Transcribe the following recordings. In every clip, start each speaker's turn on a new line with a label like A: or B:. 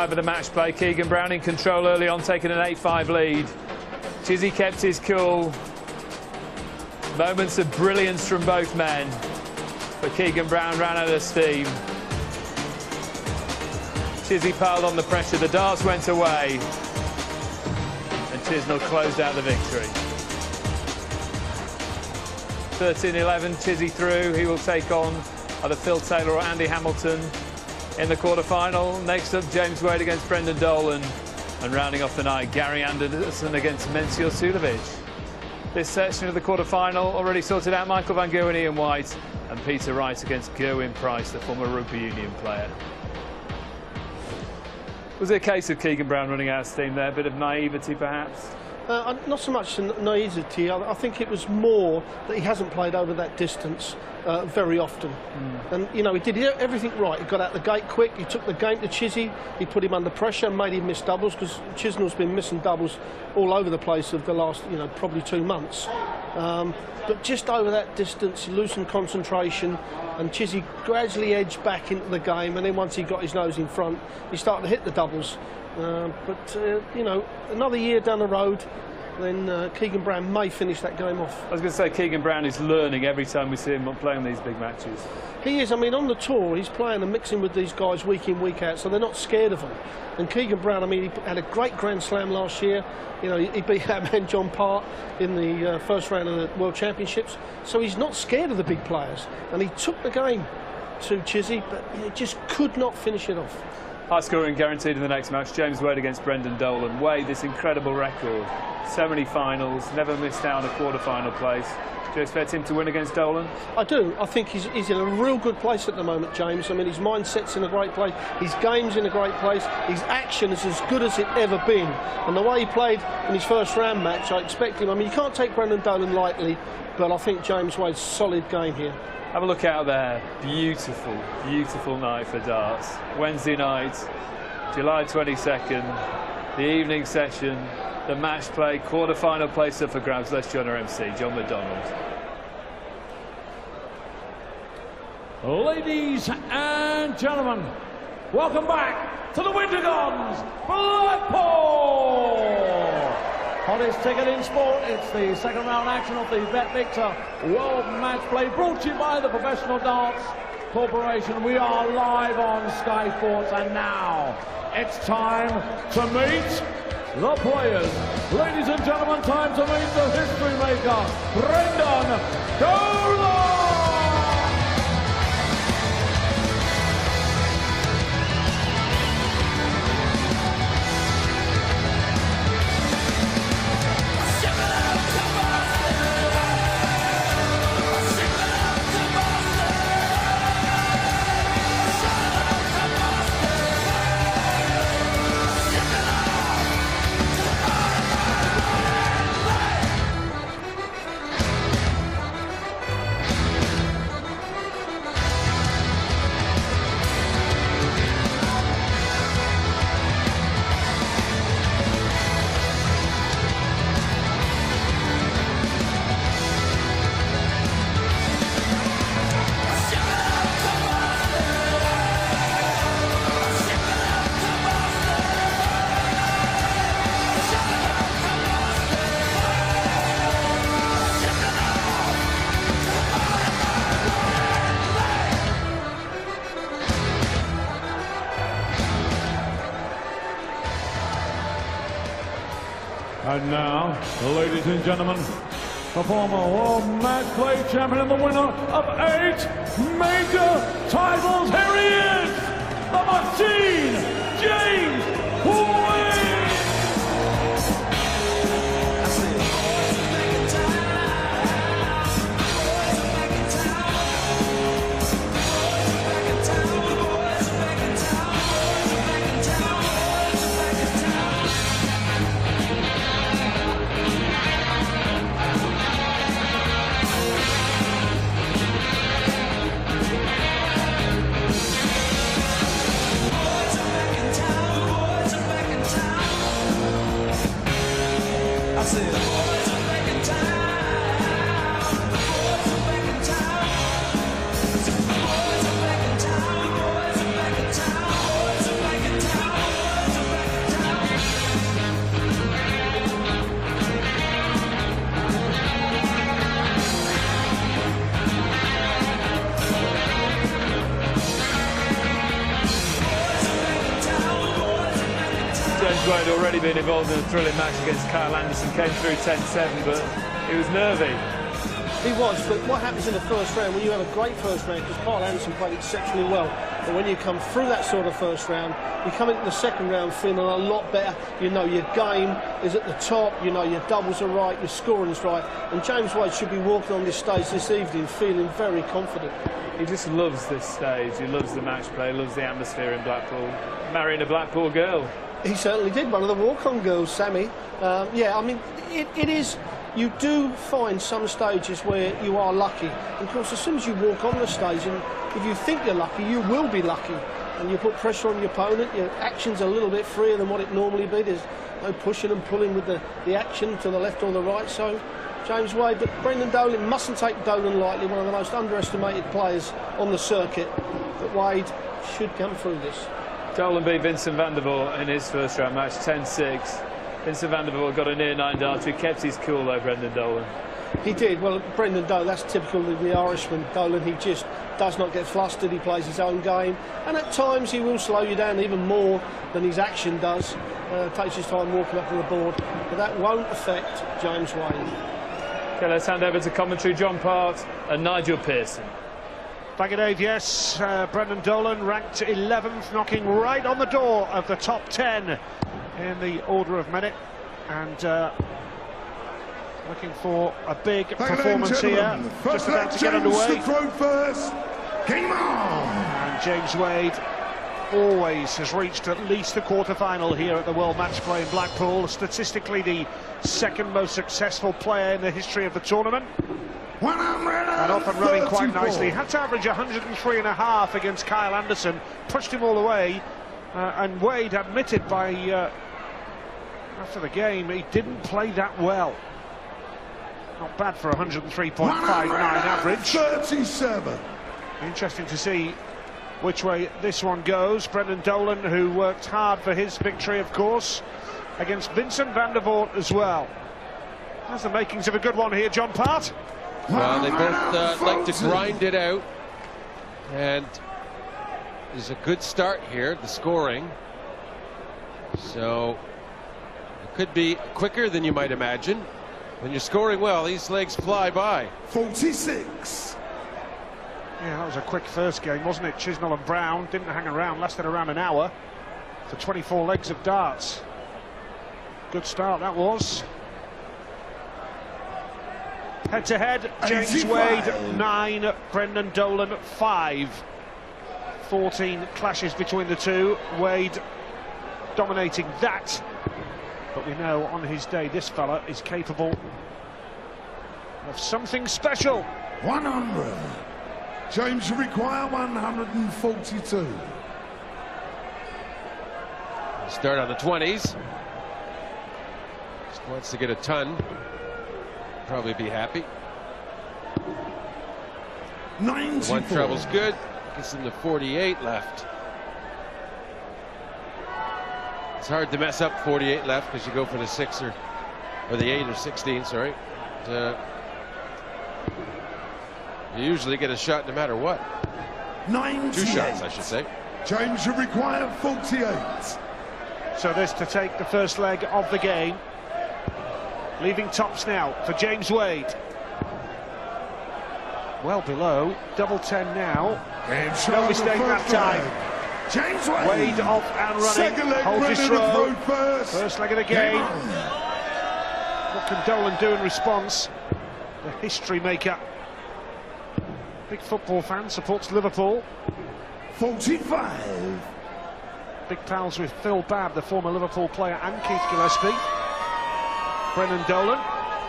A: Over the match play, Keegan Brown in control early on, taking an 8-5 lead. Chizzy kept his cool. Moments of brilliance from both men, but Keegan Brown ran out of steam. Chizzy piled on the pressure, the darts went away, and Chisnell closed out the victory. 13-11, Chizzy through. He will take on either Phil Taylor or Andy Hamilton in the quarter-final. Next up, James Wade against Brendan Dolan. And rounding off the night, Gary Anderson against Mencio Sulevic. This section of the quarter-final already sorted out: Michael Van Gerwen, Ian White, and Peter Wright against Gerwin Price, the former rugby union player. Was it a case of Keegan Brown running out of steam there? A bit of naivety, perhaps?
B: Not so much naivety. I think it was more that he hasn't played over that distance very often. And, you know, he did everything right. He got out the gate quick. He took the game to Chizzy. He put him under pressure, made him miss doubles, because Chisnell's been missing doubles all over the place of the last, you know, probably 2 months. But just over that distance, he loosened concentration, and Chizzy gradually edged back into the game. And then once he got his nose in front, he started to hit the doubles. You know, another year down the road, then Keegan Brown may finish that game off.
A: I was going to say, Keegan Brown is learning every time we see him playing these big matches.
B: He is. I mean, on the tour, he's playing and mixing with these guys week in, week out, so they're not scared of him. And Keegan Brown, I mean, he had a great Grand Slam last year. You know, he beat that man John Part in the first round of the World Championships. So he's not scared of the big players. And he took the game to Chizzy, but he just could not finish it off.
A: High scoring guaranteed in the next match. James Wade against Brendan Dolan. Wade, this incredible record. So many finals, never missed out on a quarter-final place. Do you expect him to win against Dolan? I
B: do. I think he's in a real good place at the moment, James. I mean, his mindset's in a great place. His game's in a great place. His action is as good as it ever been. And the way he played in his first round match, I expect him. I mean, you can't take Brendan Dolan lightly, but I think James Wade's solid game here.
A: Have a look out there. Beautiful, beautiful night for darts. Wednesday night, July 22nd, the evening session, the match play, quarter-final place up for grabs. Let's join our MC, John McDonald.
C: Ladies and gentlemen, welcome back to the Wintergons, Blackpool! Hottest ticket in sport, it's the second round action of the Bet Victor World Match Play, brought to you by the Professional Darts Corporation. We are live on Sky Sports, and now it's time to meet the players. Ladies and gentlemen, time to meet the history maker, Brendan Dolan! And now, ladies and gentlemen, the former World Match Play champion and the winner of 8 major titles. Here he is, the Machine, James Wade!
D: Boys
A: James Wade already been involved in a thrilling match against Kyle Anderson, came through 10-7, but he was nervy.
B: He was, but what happens in the first round, when you have a great first round, because Kyle Anderson played exceptionally well, but when you come through that sort of first round, you come into the second round feeling a lot better. You know your game is at the top, you know your doubles are right, your scoring's right, and James Wade should be walking on this stage this evening feeling very confident.
A: He just loves this stage, he loves the match play, loves the atmosphere in Blackpool, marrying a Blackpool girl.
B: He certainly did, one of the walk-on girls, Sammy. Yeah, I mean, it is... You do find some stages where you are lucky. And of course, as soon as you walk on the stage, and if you think you're lucky, you will be lucky. And you put pressure on your opponent, your action's a little bit freer than what it normally be. There's no pushing and pulling with the action to the left or the right. So, James Wade, but Brendan Dolan mustn't take Dolan lightly, one of the most underestimated players on the circuit. But Wade should come through this.
A: Dolan beat Vincent van der Voort in his first round match, 10-6. Vincent van der Voort got a near 9 darts. He kept his cool though, Brendan Dolan.
B: He did. Well, Brendan Dolan, that's typical of the Irishman. Dolan, he just does not get flustered. He plays his own game. And at times he will slow you down even more than his action does. Takes his time walking up to the board. But that won't affect James Wade.
A: OK, let's hand over to commentary, John Part and Nigel Pearson.
D: Thank you, Dave. Yes, Brendan Dolan ranked 11th, knocking right on the door of the top 10 in the order of merit, and looking for a big performance here. Just about to get underway.
E: First. Game on!
D: And James Wade always has reached at least the quarter-final here at the World Matchplay in Blackpool. Statistically, the second most successful player in the history of the tournament. And off and running quite nicely. Had to average 103.5 against Kyle Anderson, pushed him all the way, and Wade admitted by after the game he didn't play that well. Not bad for 103.59 average.
E: 37.
D: Interesting to see which way this one goes. Brendan Dolan, who worked hard for his victory, of course, against Vincent van der Voort as well. That's the makings of a good one here, John Part.
F: Well, they both like to grind it out, and there's a good start here, the scoring. So it could be quicker than you might imagine. When you're scoring well, these legs fly by.
E: 46.
D: Yeah, that was a quick first game, wasn't it? Chisnell and Brown didn't hang around, lasted around an hour for 24 legs of darts. Good start that was. Head to head, James Wade 9, Brendan Dolan 5. 14 clashes between the two. Wade dominating that. But we know on his day this fella is capable of something special.
E: 100. James will require 142.
F: Start on the 20s. Just wants to get a ton. Probably be happy.
E: 94.
F: One treble's good. Gets him to 48 left. It's hard to mess up 48 left because you go for the 6 or the 8 or 16, sorry. You usually get a shot no matter what.
E: 98.
F: 2 shots, I should say.
E: James will require 48.
D: So this to take the first leg of the game. Leaving tops now for James Wade. Well below, double 10 now. No mistake that time.
E: James Wade.
D: Wade off and running.
E: Second leg,
D: holds his throw.
E: First
D: leg of the game. What can Dolan do in response? The history maker. Big football fan, supports Liverpool.
E: 45.
D: Big pals with Phil Babb, the former Liverpool player, and Keith Gillespie. Brendan Dolan.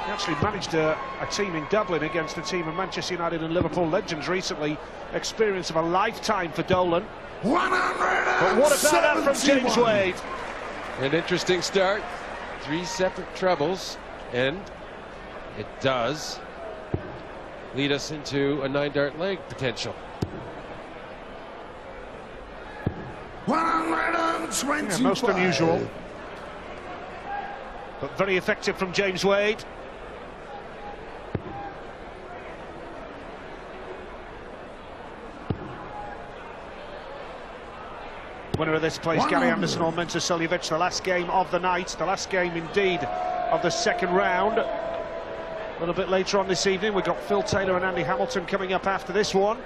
D: He actually managed a team in Dublin against a team of Manchester United and Liverpool legends recently. Experience of a lifetime for Dolan.
E: 100.
D: But what about that from James Wade?
F: An interesting start. 3 separate trebles, and it does lead us into a 9-dart leg potential.
E: 125.
D: Yeah, most unusual, but very effective from James Wade. Winner of this place, Gary Anderson or Mensah Suljovic. The last game of the night, the last game indeed of the second round. A little bit later on this evening, we've got Phil Taylor and Andy Hamilton coming up after this one.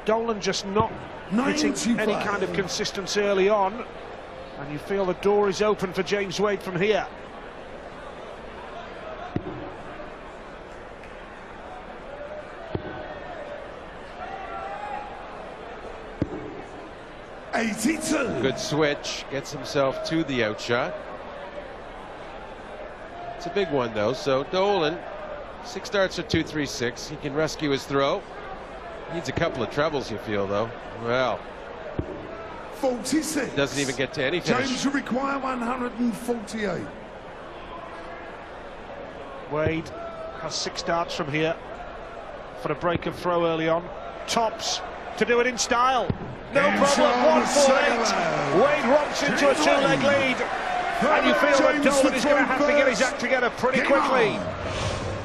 D: Dolan just not hitting any kind of consistency early on, and you feel the door is open for James Wade from here.
F: Good switch, gets himself to the outshot. It's a big one though, so Dolan, 6 darts or 236. He can rescue his throw. Needs a couple of trebles, you feel though. Well,
E: 46.
F: Doesn't even get to any finish.
E: James should require 148.
D: Wade has 6 darts from here for a break of throw early on. Tops to do it in style. No problem. 148. Wade romps into a 2-leg lead, and you feel that Dolan is going to have to get his act together pretty quickly.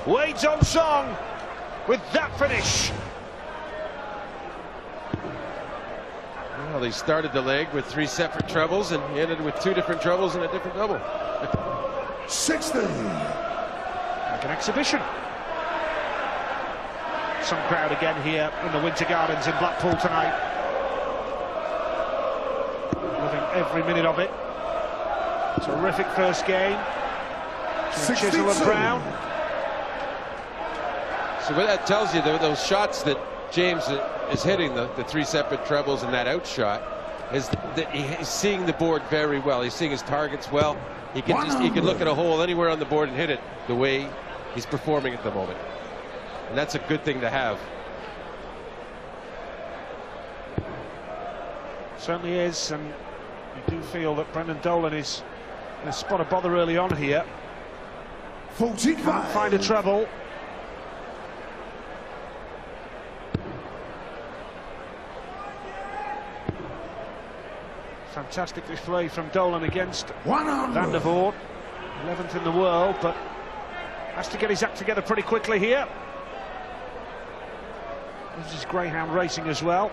D: Wade's on song with that finish.
F: Well, he started the leg with 3 separate trebles and he ended with 2 different trebles and a different double.
E: 60.
D: Like an exhibition. Some crowd again here in the Winter Gardens in Blackpool tonight. Loving every minute of it. Terrific first game. Chisel and Brown.
F: So what that tells you, those shots that James is hitting, the 3 separate trebles and that outshot, is that he's seeing the board very well. He's seeing his targets well. He can look at a hole anywhere on the board and hit it the way he's performing at the moment. And that's a good thing to have.
D: Certainly is, and you do feel that Brendan Dolan is in a spot of bother early on here.
E: 45.
D: Can't find a treble. Fantastic display from Dolan against
E: 100.
D: Van der Voort, 11th in the world, but has to get his act together pretty quickly here. This is Greyhound Racing as well.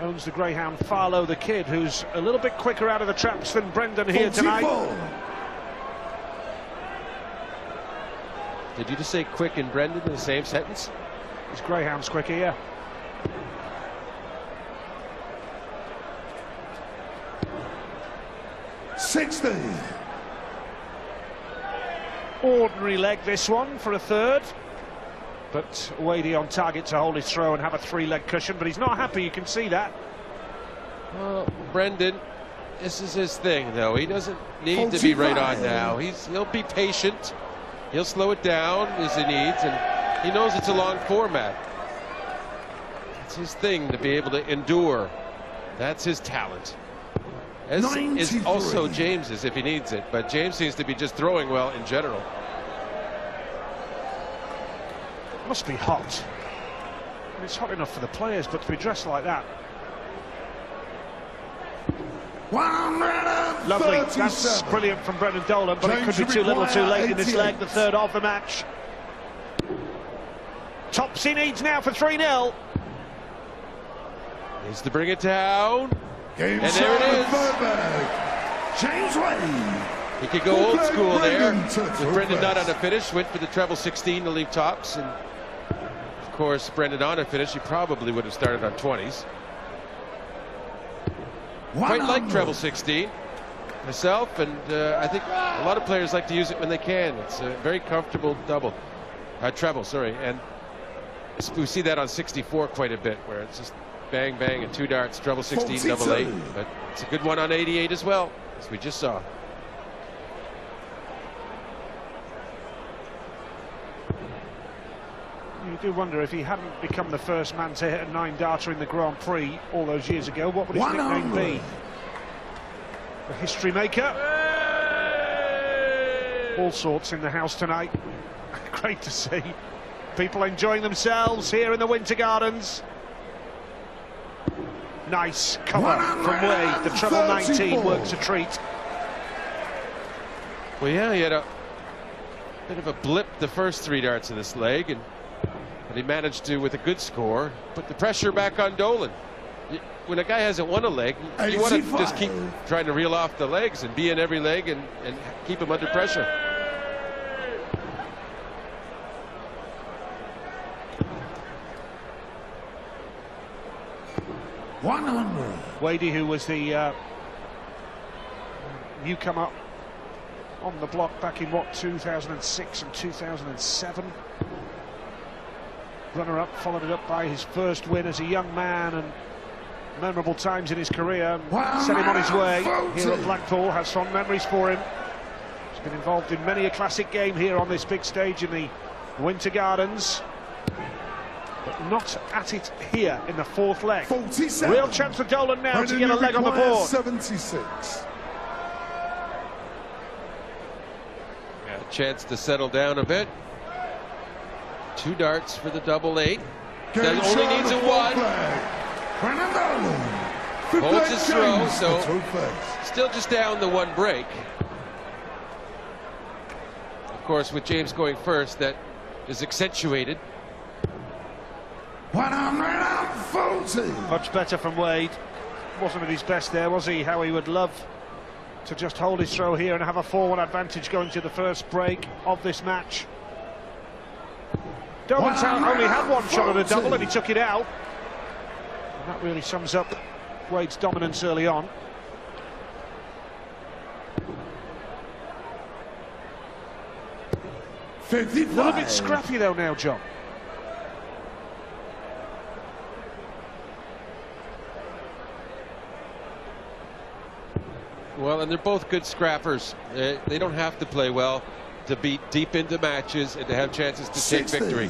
D: Owns the Greyhound Farlow the Kid, who's a little bit quicker out of the traps than Brendan here
E: 44.
D: tonight.
F: Did you just say quick and Brendan in the same sentence?
D: His Greyhound's quicker, yeah. Ordinary leg this one for a third, but Wadey on target to hold his throw and have a 3-leg cushion, but he's not happy, you can see that.
F: Well, Brendan, this is his thing though. He doesn't need to be right on now. He'll be patient. He'll slow it down as he needs, and he knows it's a long format. It's his thing to be able to endure. That's his talent. As is also James's if he needs it, but James seems to be just throwing well in general.
D: Must be hot. It's hot enough for the players, but to be dressed like that. Lovely, that's brilliant from Brendan Dolan, but it could be too little too late in this leg, the third of the match. Tops he needs now for 3-0.
F: Needs to bring it down.
E: Game
F: and there it is.
E: James Wade.
F: He could go old school there. With Brendan not on a finish, went for the treble 16 to leave tops, and of course Brendan on a finish, he probably would have started on 20s. Quite like treble 16 myself, and I think a lot of players like to use it when they can. It's a very comfortable treble, sorry, and we see that on 64 quite a bit, where it's just bang bang and 2 darts, treble 16,
E: 42.
F: double 8, but it's a good one on 88 as well, as we just saw.
D: You do wonder if he hadn't become the first man to hit a 9-darter in the Grand Prix all those years ago, what would his nickname be? The history maker. All sorts in the house tonight. Great to see. People enjoying themselves here in the Winter Gardens. Nice cover from Wade. The treble 19 works a treat.
F: Well, yeah, he had a bit of a blip the first 3 darts of this leg, and But he managed to, with a good score, put the pressure back on Dolan. When a guy hasn't won a leg, you want to just keep trying to reel off the legs and be in every leg and keep him under pressure.
D: Wadey, who was the newcomer on the block back in, 2006 and 2007. Runner-up, followed it up by his first win as a young man and memorable times in his career. Set him on his way here at Blackpool, has fond memories for him. He's been involved in many a classic game here on this big stage in the Winter Gardens. But not at it here in the fourth leg.
E: 47.
D: Real chance for Dolan now to get a leg on the board.
E: 76.
F: Got a chance to settle down a bit. 2 darts for the double 8. That only needs a 1. Holds his throw, so still just down the 1 break. Of course, with James going first, that is accentuated.
E: 140.
D: Much better from Wade. Wasn't at his best there, was he? How he would love to just hold his throw here and have a 4-1 advantage going to the first break of this match. Dolan's only had 1 shot at a double and he took it out. And that really sums up Wade's dominance early on. A little bit scrappy though now, John.
F: Well, and they're both good scrappers. They don't have to play well to be deep into matches and to have chances to take victory.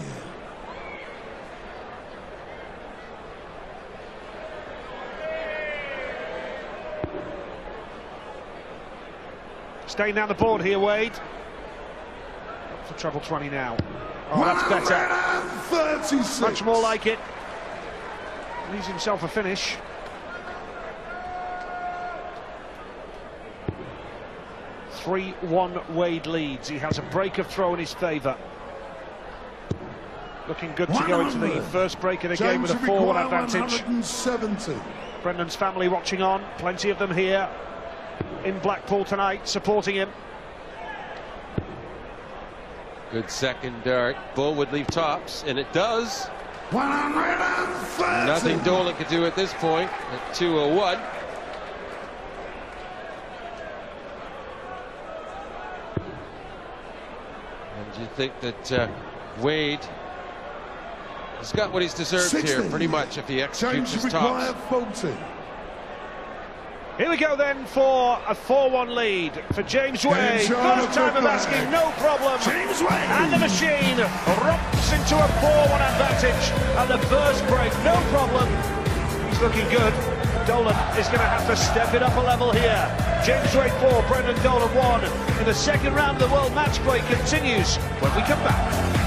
D: Staying down the board here, Wade. Up for treble 20 now. Oh, that's better.
E: 36.
D: Much more like it. Leaves himself a finish. Three 3-1 Wade leads. He has a break of throw in his favour. Looking good to go into the first break of the game with a 4-1 advantage.
E: 170.
D: Brendan's family watching on. Plenty of them here in Blackpool tonight, supporting him.
F: Good second dart. Bull would leave tops, and it does.
E: 130.
F: Nothing Dolan could do at this point at 201. And you think that Wade has got what he's deserved
E: 60.
F: here, pretty much, if he executes
E: James
F: his tops.
E: 40.
D: Here we go then for a 4-1 lead for James Wade. First time of asking, no problem.
E: James Wade.
D: And the machine romps into a 4-1 advantage at the first break. No problem. He's looking good. Dolan is going to have to step it up a level here. James Wade 4, Brendan Dolan 1. In the second round of the World Matchplay continues when we come back.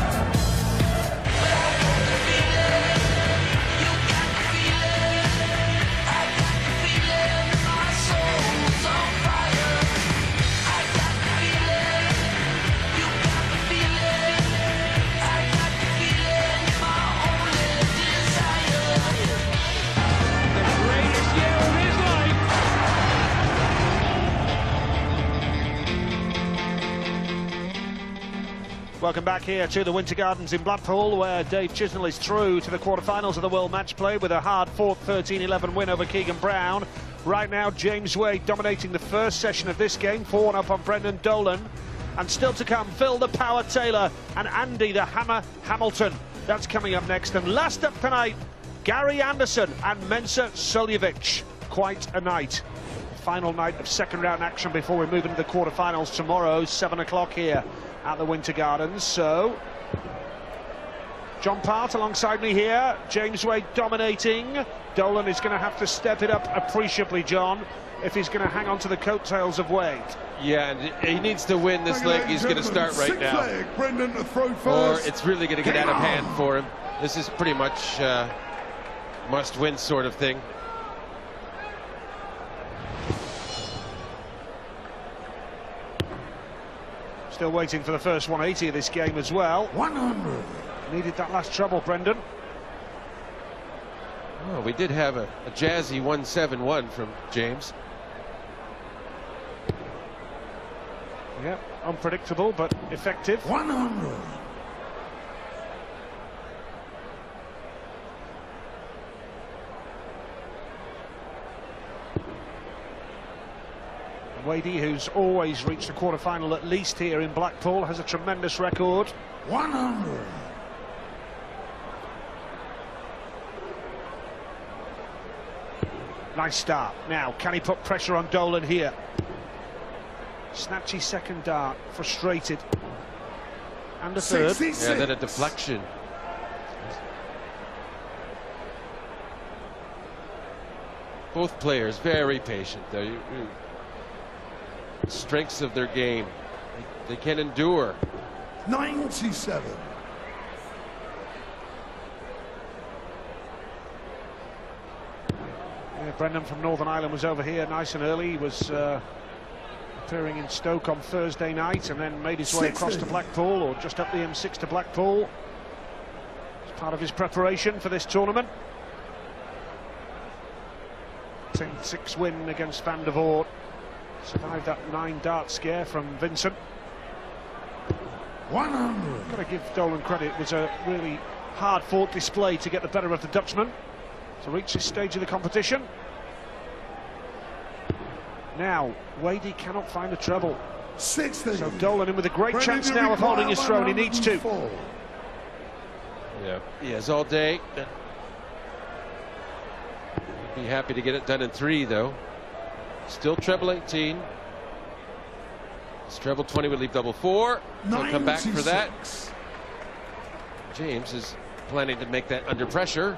D: Welcome back here to the Winter Gardens in Blackpool, where Dave Chisnell is through to the quarterfinals of the World Matchplay with a hard-fought 13-11 win over Keegan Brown. Right now, James Wade dominating the first session of this game, 4-1 up on Brendan Dolan. And still to come, Phil the Power Taylor and Andy the Hammer Hamilton. That's coming up next. And last up tonight, Gary Anderson and Mensa Suljevic. Quite a night. Final night of second round action before we move into the quarterfinals tomorrow, 7 o'clock here at the Winter Gardens. So John Part alongside me here. James Wade dominating. Dolan is going to have to step it up appreciably, John, if he's going to hang on to the coattails of Wade.
F: Yeah, and he needs to win this leg. He's going to start right now.
E: Brendan to throw first.
F: Or it's really going to get out of hand for him. This is pretty much must-win sort of thing.
D: Still waiting for the first 180 of this game as well.
E: 100.
D: Needed that last treble, Brendan.
F: Oh, we did have a jazzy 1-7-1 from James.
D: Yeah, unpredictable but effective.
E: 100.
D: Wadey, who's always reached the quarter-final at least here in Blackpool, has a tremendous record.
E: 100.
D: Nice start. Now, can he put pressure on Dolan here? Snatchy second dart, frustrated. And a third.
E: 66.
F: Yeah, then a deflection. Both players very patient, though. Strengths of their game. They can endure.
E: 97.
D: Yeah, Brendan from Northern Ireland was over here nice and early. He was appearing in Stoke on Thursday night and then made his way across to Blackpool, or just up the M6 to Blackpool. It's part of his preparation for this tournament. 10-6 win against Van der Voort. Survived that 9-dart scare from Vincent.
E: 100.
D: Got to give Dolan credit. It was a really hard-fought display to get the better of the Dutchman to reach this stage of the competition. Now, Wadey cannot find the treble.
E: 60.
D: So Dolan in with a great chance now of holding his throne. He needs to.
F: Yeah, he has all day. He'd be happy to get it done in 3, though. Still treble 18. This treble 20 would leave double 4. He'll come back for that. James is planning to make that under pressure.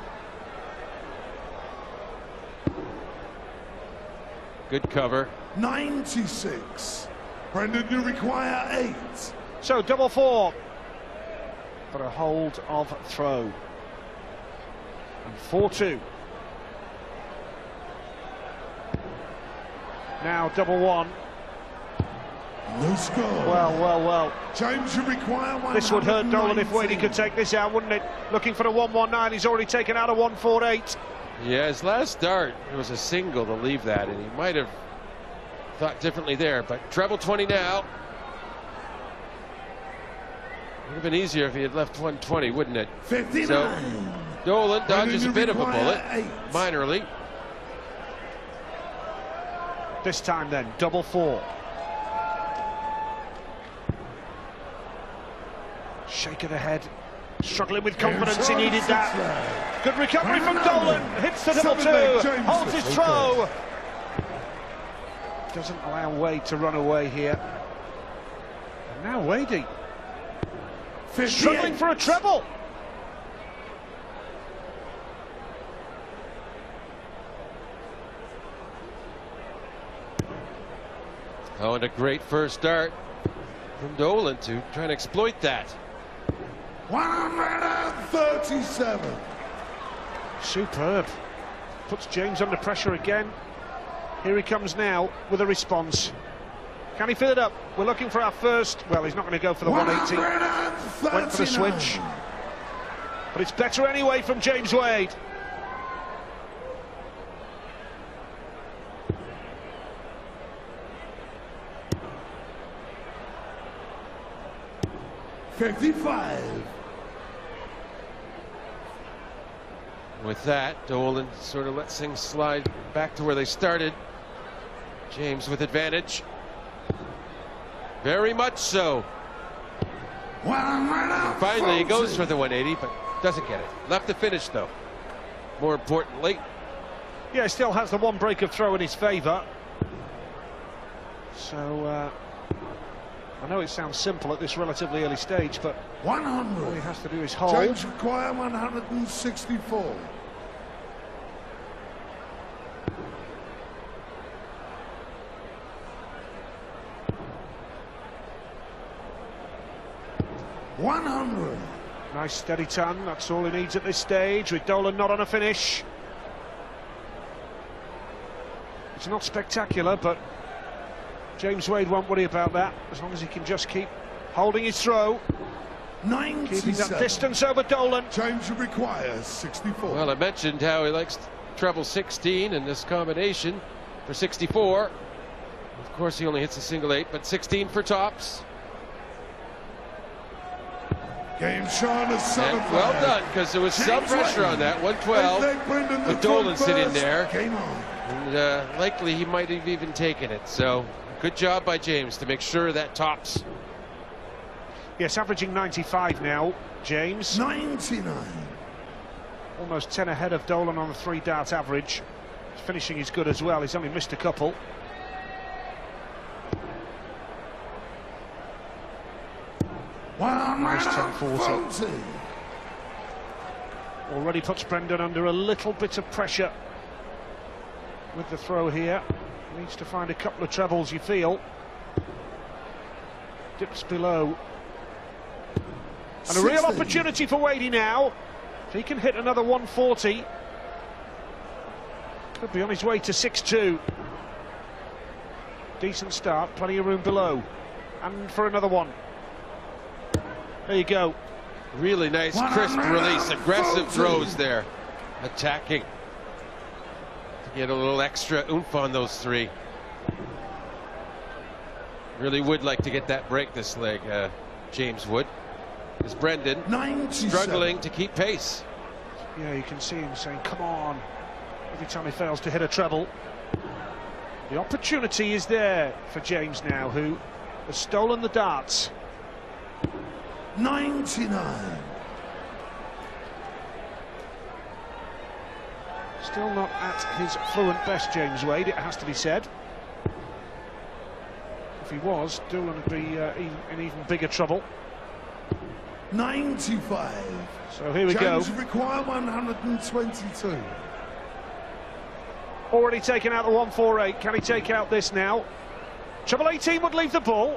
F: Good cover.
E: 96. Brendan, you require 8.
D: So double 4 for a hold of throw. And 4-2. Now double 1.
E: No score.
D: Well.
E: James, you require 1.
D: This would hurt Dolan if Wadey could take this out, wouldn't it? Looking for a 119. He's already taken out a 148.
F: Yeah, his last start, it was a single to leave that, and he might have thought differently there, but treble 20 now. Would have been easier if he had left 120, wouldn't it?
E: 59.
F: So Dolan dodges a bit of a bullet,
E: 8.
F: minorly.
D: This time then, double 4. Shake of the head. Struggling with confidence, he needed that. Good recovery from Dolan. Hits the double 2. Holds his throw. Doesn't allow Wade to run away here. And now Wadey. Struggling for a treble.
F: Oh, and a great first start from Dolan to try and exploit that.
E: 137.
D: Superb. Puts James under pressure again. Here he comes now with a response. Can he fill it up? We're looking for our first. Well, he's not going to go for the 180. Went for the switch. But it's better anyway from James Wade.
E: $55.
F: With that, Dolan sort of lets things slide back to where they started. James with advantage. Very much so. Finally, he goes for the 180, but doesn't get it. Left to finish, though. More importantly.
D: Yeah, he still has the one break of throw in his favour. So, I know it sounds simple at this relatively early stage, but
E: 100.
D: all he has to do is hold.
E: James require 164. $100.
D: Nice steady ton, that's all he needs at this stage, with Dolan not on a finish. It's not spectacular, but James Wade won't worry about that, as long as he can just keep holding his throw. Keeping that
E: 97.
D: distance over Dolan.
E: James requires 64.
F: Well, I mentioned how he likes treble 16 in this combination for 64. Of course, he only hits a single 8, but 16 for tops.
E: Game shown as 7.
F: And well done, because there was some pressure on that 112 with Dolan sitting there,
E: Game on.
F: and likely he might have even taken it. So good job by James to make sure that tops.
D: Yes, averaging 95 now, James.
E: 99.
D: Almost 10 ahead of Dolan on the 3-dart average. His finishing is good as well. He's only missed a couple. Nice 10-40. Already puts Brendan under a little bit of pressure with the throw here. Needs to find a couple of trebles, you feel. Dips below. And a real opportunity for Wadey now. If he can hit another 140, could be on his way to 6-2. Decent start, plenty of room below. And for another one. There you go.
F: Really nice, crisp release, aggressive throws there. Attacking. To get a little extra oomph on those 3. Really would like to get that break this leg, James would. Is Brendan
E: 97.
F: struggling to keep pace?
D: Yeah, you can see him saying, come on, every time he fails to hit a treble. The opportunity is there for James now, who has stolen the darts.
E: 99.
D: Still not at his fluent best, James Wade, it has to be said. If he was, Dolan would be in even bigger trouble.
E: 95.
D: So here we go.
E: James require 122.
D: Already taken out the 148. Can he take out this now? Treble 18 would leave the ball.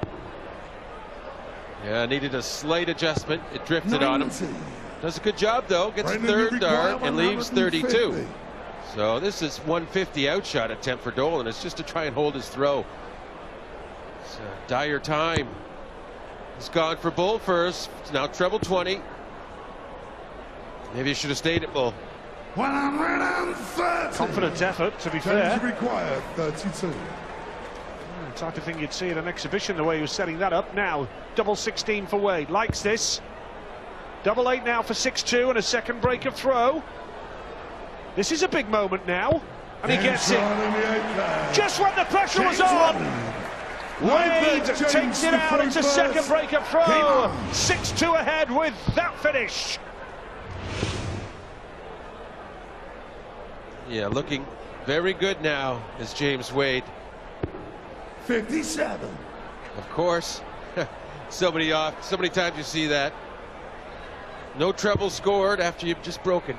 F: Yeah, needed a slight adjustment. It drifted
E: 90.
F: on him. Does a good job though. Gets
E: Brendan,
F: the third
E: you require
F: dart and leaves 32.
E: 150.
F: So this is 150 outshot attempt for Dolan. It's just to try and hold his throw. It's a dire time. He's gone for bull first. It's now treble 20. Maybe he should have stayed at bull.
E: 130.
D: Confident effort, to be
E: James
D: fair.
E: require 32.
D: Type of thing you'd see in an exhibition, the way he was setting that up. Now, double 16 for Wade. Likes this. Double 8 now for 6-2 and a second break of throw. This is a big moment now. And he gets it. Just when the pressure was on. Wade takes it out. It's a second break of throw. 6-2 ahead with that finish.
F: Yeah, looking very good now is James Wade.
E: 57.
F: Of course. so many times you see that. No treble scored after you've just broken.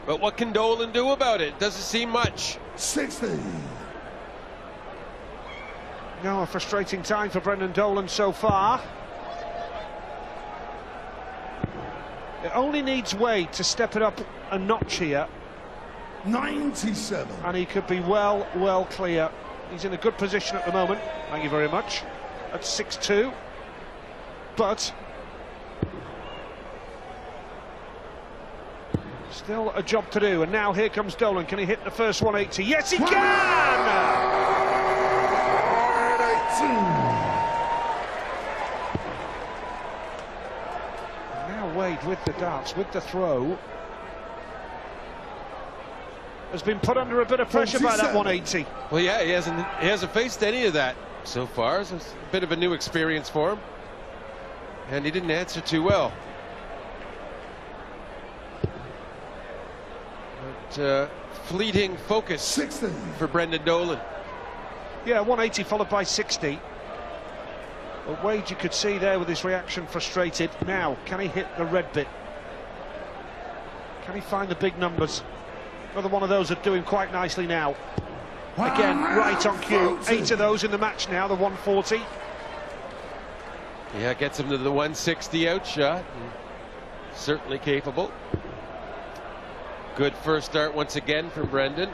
F: But what can Dolan do about it? Doesn't seem much.
E: 60.
D: Now a frustrating time for Brendan Dolan so far. It only needs Wade to step it up a notch here.
E: 97.
D: And he could be well clear. He's in a good position at the moment. Thank you very much. At 6-2. But still a job to do. And now here comes Dolan. Can he hit the first 180? Yes, he can! Now Wade with the darts, with the throw. Has been put under a bit of pressure by that 180.
F: Well, yeah, he hasn't faced any of that so far. So it's a bit of a new experience for him, and he didn't answer too well. But fleeting focus
E: 60.
F: for Brendan Dolan.
D: Yeah, 180 followed by 60. But Wade, you could see there with his reaction, frustrated. Now, can he hit the red bit? Can he find the big numbers? Another one of those are doing quite nicely now. Again, right on cue. 8 of those in the match now, the 140.
F: Yeah, gets him to the 160 outshot. Certainly capable. Good first start once again from Brendan.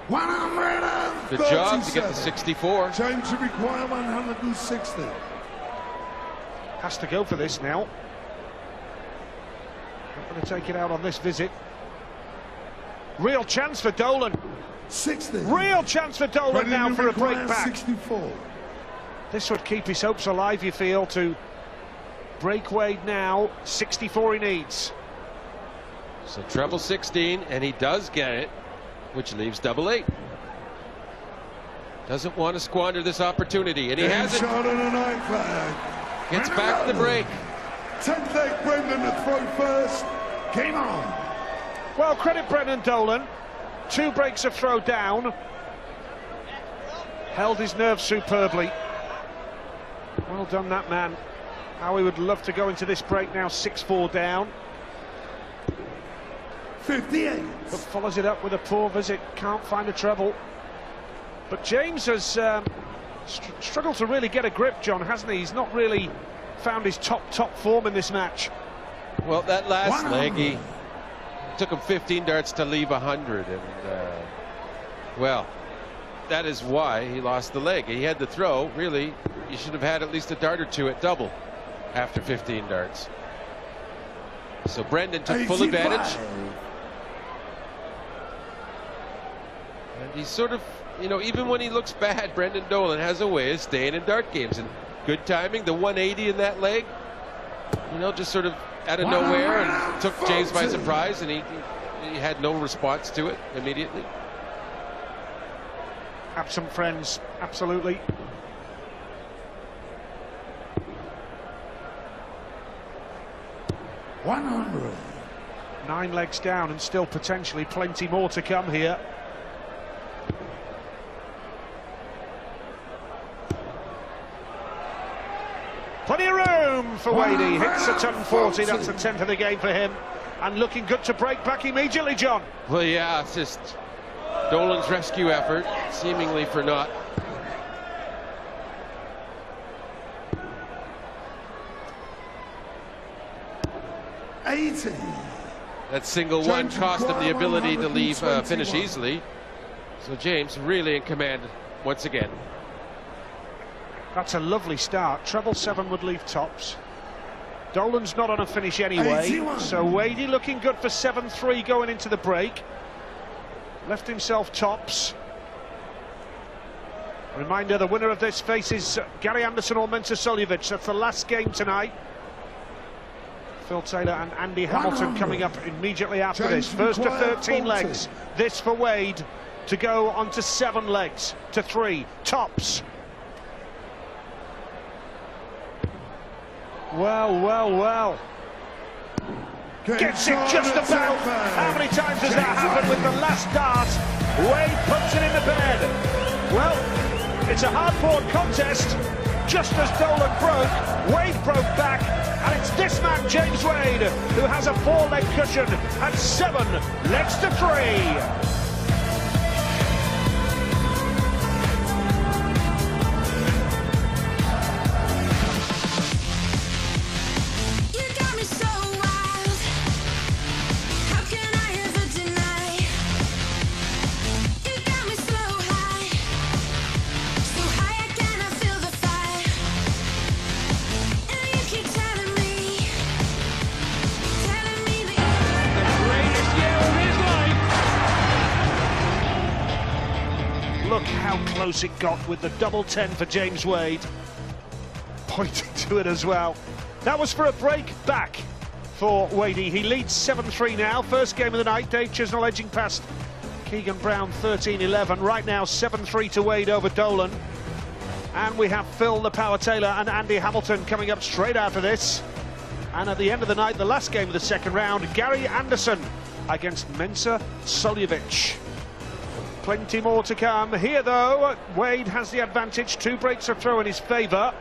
E: 137.
F: Good job to get the 64.
E: James should require 160.
D: Has to go for this now. Not going to take it out on this visit. Real chance for Dolan.
E: 60.
D: Real chance for Dolan now for a break back.
E: 64.
D: This would keep his hopes alive, you feel, to break Wade now. 64 he needs.
F: So treble 16, and he does get it, which leaves double 8. Doesn't want to squander this opportunity, and he has it.
E: Shot on a night flag.
F: Gets back the break.
E: 10th leg, Brendan to throw first. Game on.
D: Well, credit Brendan Dolan. 2 breaks of throw down. Held his nerve superbly. Well done, that man. How he would love to go into this break now, 6-4 down.
E: 58.
D: But follows it up with a poor visit. Can't find a treble. But James has struggled to really get a grip, John, hasn't he? He's not really found his top form in this match.
F: Well, that last leg, he took him 15 darts to leave 100, and well, that is why he lost the leg. He had the throw. Really, you should have had at least a dart or two at double after 15 darts. So Brendan took full advantage, and he's sort of, you know, even when he looks bad, Brendan Dolan has a way of staying in dart games, and good timing. The 180 in that leg, you know, just sort of out of nowhere, and took James by surprise, and he had no response to it immediately.
D: Absent friends, absolutely.
E: $100.
D: 9 legs down, and still potentially plenty more to come here. Plenty of room for Wadey. Hits a ton 40. That's a 10th of the game for him, and looking good to break back immediately, John.
F: Well, yeah, it's just Dolan's rescue effort, seemingly for naught. That single one cost him the ability to leave finish easily. So James really in command once again.
D: That's a lovely start. Treble 7 would leave tops. Dolan's not on a finish anyway,
E: 81.
D: so Wadey looking good for 7-3 going into the break. Left himself tops. Reminder, the winner of this faces Gary Anderson or Mensah Suljovic. That's the last game tonight. Phil Taylor and Andy Hamilton coming up immediately after this. First to 13 legs. This for Wade to go on to 7 legs, to 3 tops. Well. Gets it just about. How many times has that happened with the last dart? Wade puts it in the bed. Well, it's a hard-fought contest. Just as Dolan broke, Wade broke back, and it's this man, James Wade, who has a 4-leg cushion at 7 legs to 3. Look how close it got with the double 10 for James Wade. Pointing to it as well. That was for a break back for Wadey. He leads 7-3 now. First game of the night. Dave Chisnell edging past Keegan Brown 13-11. Right now 7-3 to Wade over Dolan. And we have Phil the Power Taylor and Andy Hamilton coming up straight after this. And at the end of the night, the last game of the second round, Gary Anderson against Mensah Suljovic. Plenty more to come. Here, though, Wade has the advantage. 2 breaks of throw in his favour.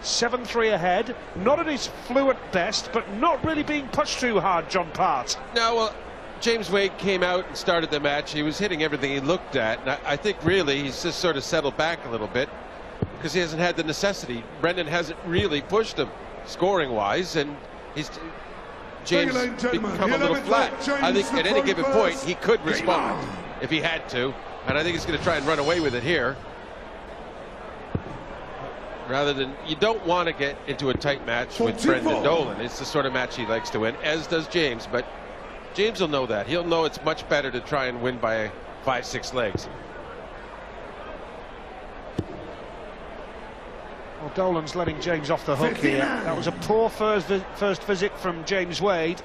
D: 7-3 ahead. Not at his fluent best, but not really being pushed too hard, John Part.
F: No, well, James Wade came out and started the match. He was hitting everything he looked at. And I think really he's just sort of settled back a little bit because he hasn't had the necessity. Brendan hasn't really pushed him scoring-wise, and James become a little flat. I think at any given point he could respond if he had to. And I think he's going to try and run away with it here. Rather than, you don't want to get into a tight match with Brendan Dolan. It's the sort of match he likes to win, as does James. But James will know that. He'll know it's much better to try and win by 5-6 legs.
D: Well, Dolan's letting James off the hook here. That was a poor first visit from James Wade,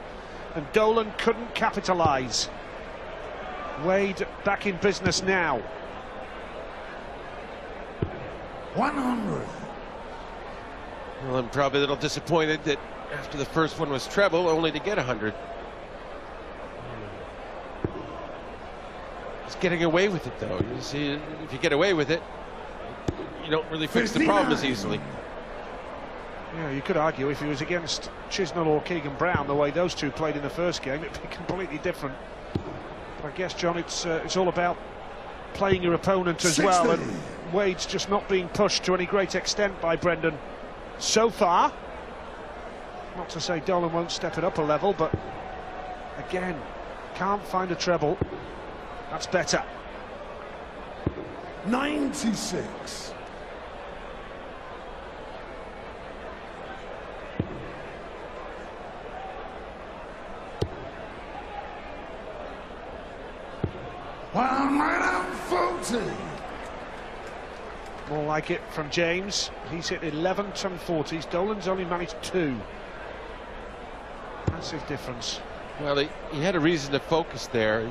D: and Dolan couldn't capitalise. Wade back in business now.
E: 100.
F: Well, I'm probably a little disappointed that after the first one was treble, only to get 100. He's getting away with it, though. You see, if you get away with it, you don't really fix the problem as easily.
D: Yeah, you could argue if he was against Chisnell or Keegan Brown, the way those two played in the first game, it'd be completely different. But I guess, John, it's all about playing your opponent as well, and Wade's just not being pushed to any great extent by Brendan so far. Not to say Dolan won't step it up a level, but again, can't find a treble. That's better.
E: 96.
D: More like it from James. He's hit 11 1040s. Dolan's only managed 2. Massive difference.
F: Well, he had a reason to focus there.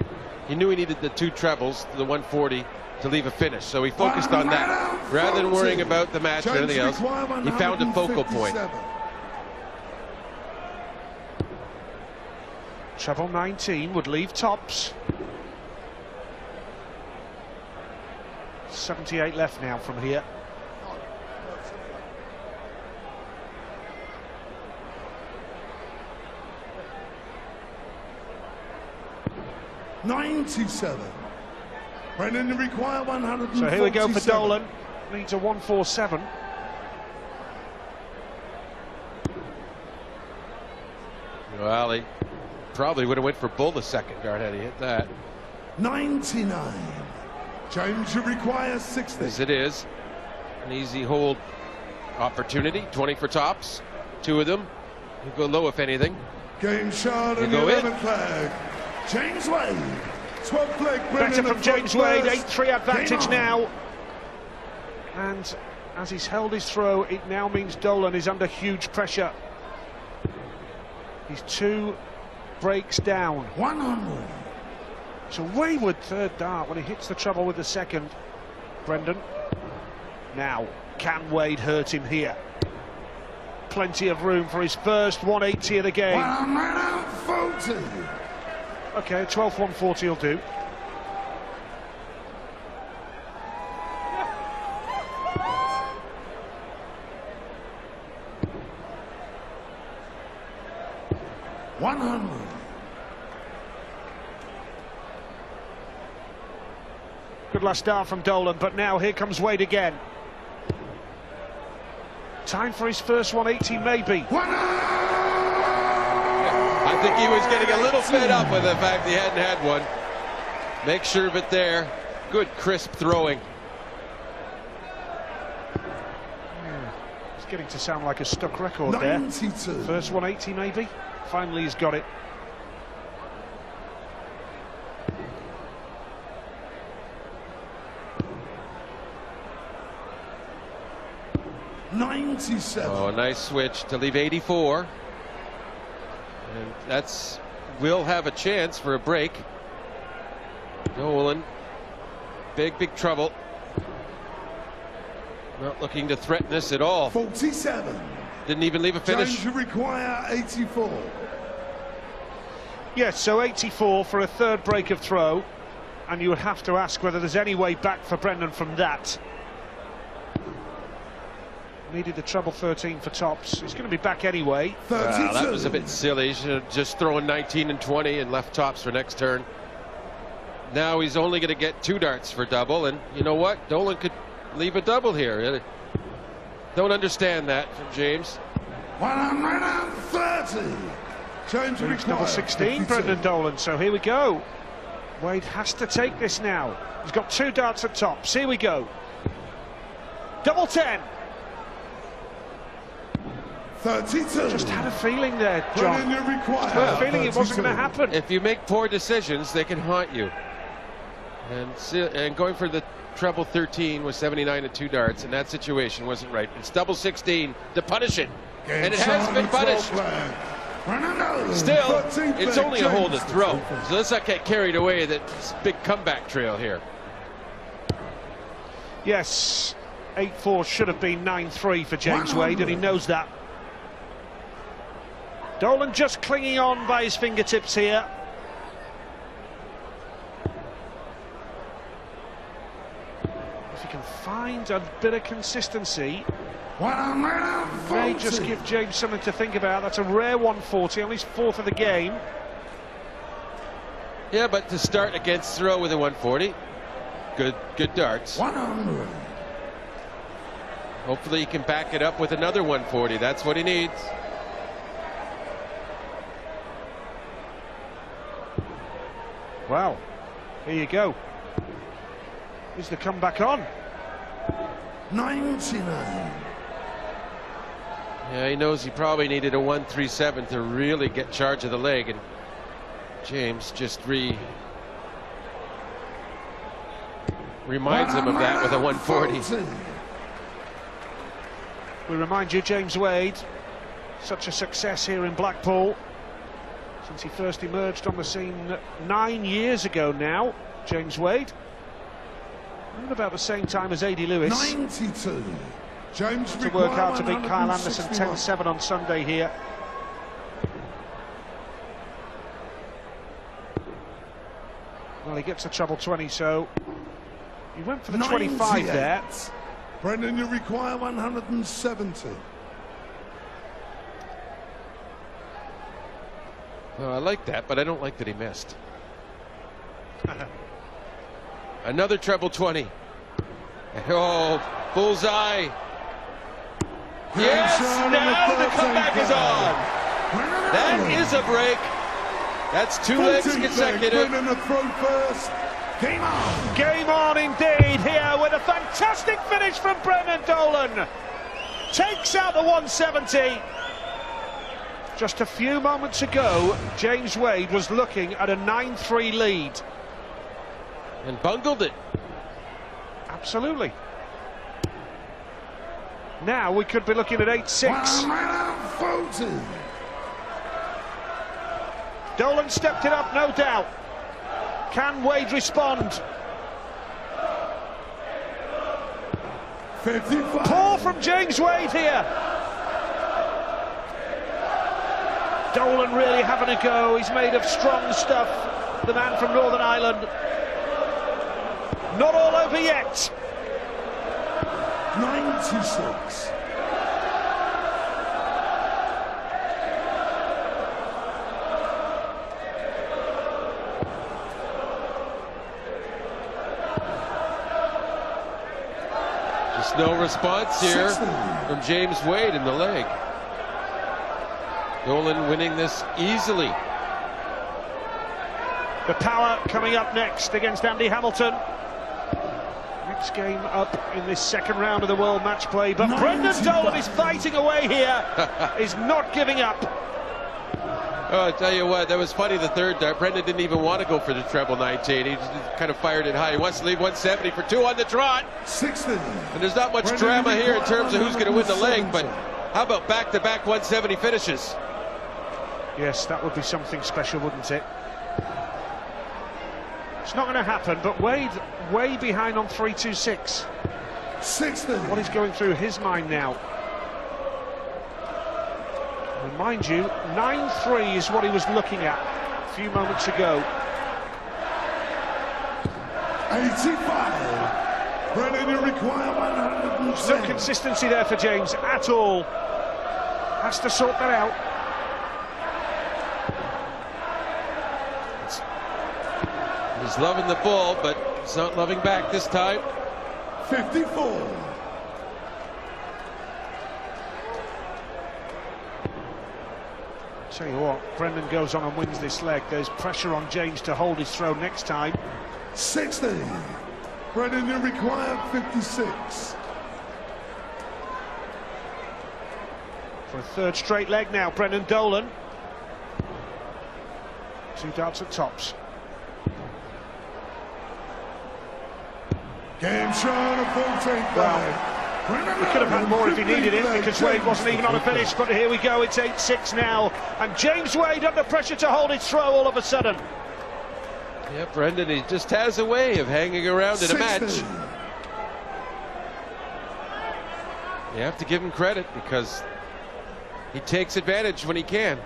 F: He knew he needed the 2 trebles to the 140 to leave a finish, so he focused on that rather than worrying about the match or anything else. He found a focal point.
D: Treble 19 would leave tops. 78 left now from here.
E: $97. Brendan require 147.
D: So here we go for Dolan. Needs a 147.
F: Well, he probably would have went for bull the second guard had he hit that.
E: 99. James, you require 60.
F: As it is, an easy hold opportunity. 20 for tops. 2 of them. You go low if anything.
E: Game shot and the 11th flag. James Wade. 12th leg.
D: Better from James Wade. 8-3 advantage now. And as he's held his throw, it now means Dolan is under huge pressure. He's 2 breaks down.
E: 100.
D: It's a wayward third dart when he hits the treble with the second. Brendan. Now, can Wade hurt him here? Plenty of room for his first 180 of the game.
E: 140.
D: Okay, 12th 140 will do. Good last start from Dolan, but now here comes Wade again. Time for his first 180, maybe.
F: I think he was getting a little fed up with the fact he hadn't had one. Make sure of it there. Good crisp throwing.
D: It's getting to sound like a stuck record
E: 92.
D: there. First 180 maybe. Finally he's got it.
F: Oh, a nice switch to leave 84. And that's will have a chance for a break. Dolan, big trouble. Not looking to threaten this at all.
E: 47.
F: Didn't even leave a finish.
E: James, you require 84.
D: Yes, so 84 for a third break of throw, and you would have to ask whether there's any way back for Brendan from that. Needed the treble 13 for tops. He's going to be back anyway.
F: Wow, that was a bit silly. He should have just thrown 19 and 20 and left tops for next turn. Now he's only going to get 2 darts for double, and you know what? Dolan could leave a double here. Don't understand that from James.
E: 130. James
D: double 16, Brendan Dolan. So here we go. Wade has to take this now. He's got 2 darts at tops. Here we go. Double 10.
E: 32.
D: Just had a feeling there, John. Just had a feeling it wasn't going to happen.
F: If you make poor decisions, they can haunt you. And going for the treble 13 was 79 at 2 darts, and that situation wasn't right. It's double 16 to punish it, and it has been punished. Still, it's only a hole to throw, so let's not get carried away. That's big comeback trail here.
D: Yes, 8-4 should have been 9-3 for James Wade, and he knows that. Dolan just clinging on by his fingertips here. If he can find a bit of consistency, may just give James something to think about. That's a rare 140, only his 4th of the game.
F: Yeah, but to start against throw with a 140, good darts.
E: 100.
F: Hopefully he can back it up with another 140. That's what he needs.
D: Wow, here you go. Here's the comeback on.
E: 99.
F: Yeah, he knows he probably needed a 137 to really get charge of the leg, and James just reminds him of that with a 140.
D: We remind you, James Wade, such a success here in Blackpool since he first emerged on the scene 9 years ago now. James Wade, around about the same time as A.D. Lewis.
E: 92. James
D: to work out to beat Kyle Anderson 10-7 on Sunday here. Well, he gets a treble 20, so he went for the 25 there.
E: Brendan, you require 170.
F: Oh, I like that, but I don't like that he missed. Another treble 20. Oh, bullseye. Yes, now the comeback is on. That is a break. That's 2 legs consecutive.
E: Game on.
D: Game on indeed here with a fantastic finish from Brendan Dolan. Takes out the 170. Just a few moments ago, James Wade was looking at a 9-3 lead.
F: And bungled it.
D: Absolutely. Now we could be looking at 8-6. Dolan stepped it up, no doubt. Can Wade respond?
E: 55.
D: Poor from James Wade here. Dolan really having a go. He's made of strong stuff, the man from Northern Ireland. Not all over yet.
E: 96.
F: Just no response here from James Wade in the leg. Dolan winning this easily.
D: The power coming up next against Andy Hamilton. Next game up in this second round of the World Match Play, but Brendan Dolan is fighting away here. Is not giving up.
F: Oh, I tell you what, that was funny. The third dart, Brendan didn't even want to go for the treble 19. He just kind of fired it high. He wants to leave 170 for 2 on the trot.
E: 60.
F: And there's not much drama here in terms of who's going to win the leg, but how about back-to-back 170 finishes?
D: Yes, that would be something special, wouldn't it? It's not going to happen, but Wade way behind on 3-2-6.
E: 60.
D: What is going through his mind now? And mind you, 9-3 is what he was looking at a few moments ago.
E: 85. Brendan, you require 110.
D: No consistency there for James at all. Has to sort that out.
F: He's loving the ball, but he's not loving back this time.
E: 54.
D: Tell you what, Brendan goes on and wins this leg. There's pressure on James to hold his throw next time.
E: 60. Brendan, you require 56.
D: For a third straight leg now, Brendan Dolan. 2 darts at tops.
E: Game shown a 14th.
D: Well, we could have had more if he needed it, because Wade wasn't even on a finish, but here we go, it's 8-6 now, and James Wade under pressure to hold his throw all of a sudden.
F: Yeah, Brendan, he just has a way of hanging around in a match. You have to give him credit, because he takes advantage when he can.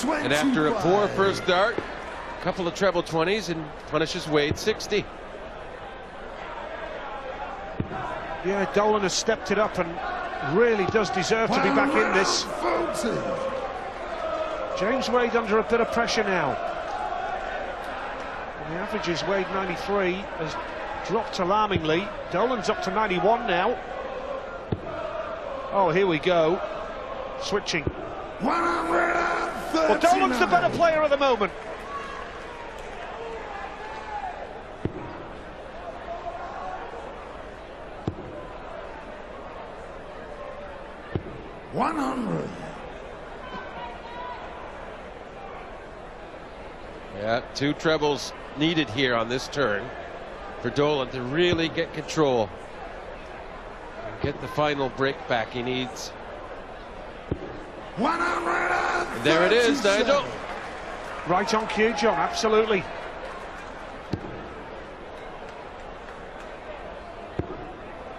F: And after a poor first dart, a couple of treble 20s, and punishes Wade 60.
D: Yeah, Dolan has stepped it up and really does deserve to be back in this. James Wade under a bit of pressure now. And the average is Wade 93, has dropped alarmingly. Dolan's up to 91 now. Oh, here we go. Switching. Well, Dolan's the better player at the moment.
F: Yeah, 2 trebles needed here on this turn for Dolan to really get control and get the final break back he needs. And there it is, Nigel.
D: Right on cue, John, absolutely.